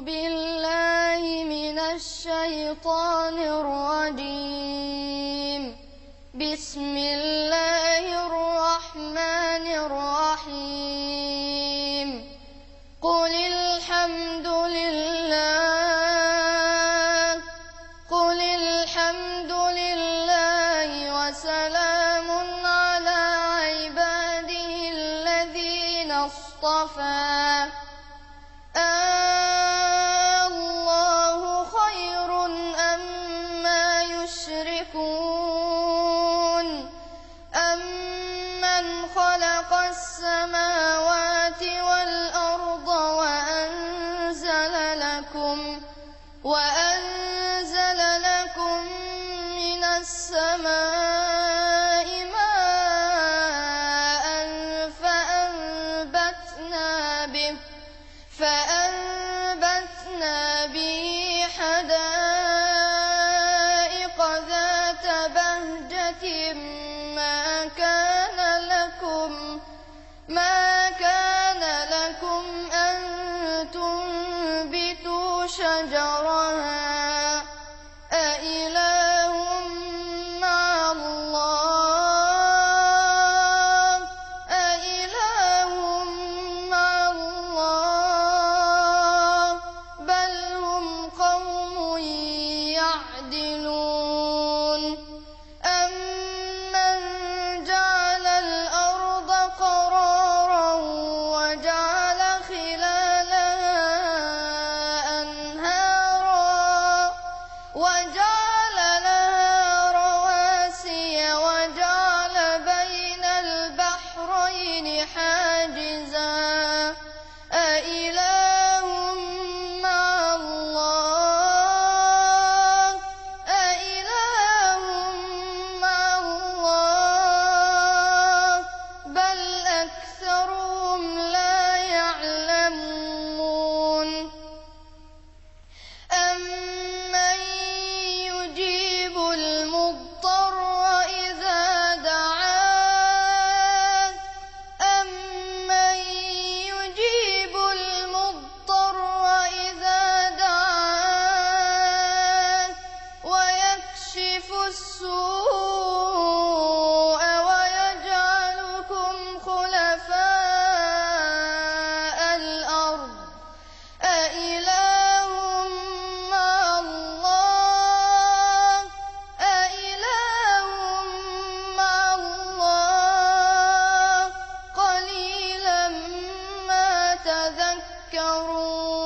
بالله من الشيطان الرجيم. بسم الله الرحمن الرحيم. قل الحمد لله وسلام على عباده الذين اصطفى. الله خير أما يشركون. أمن خلق السماوات والأرض وأنزل لكم من السماء ماء فأنبتنا به حدائق ذات بهجة ما كان لكم أن تنبتوا شجرها. أإله مع الله بل هم قوم يعدلون. أمن جعل الأرض قرارا وجعل خلالها أنهارا وجعل لها رواسي وجعل بين البحرين حاجزا. أإله مع الله بل أكثرهم لا يعلمون. أمن يجيب المضطر إذا دعاه ويكشف السوء ويجعلكم خلفاء الأرض. أإله مع الله قليلا ما تذكرون.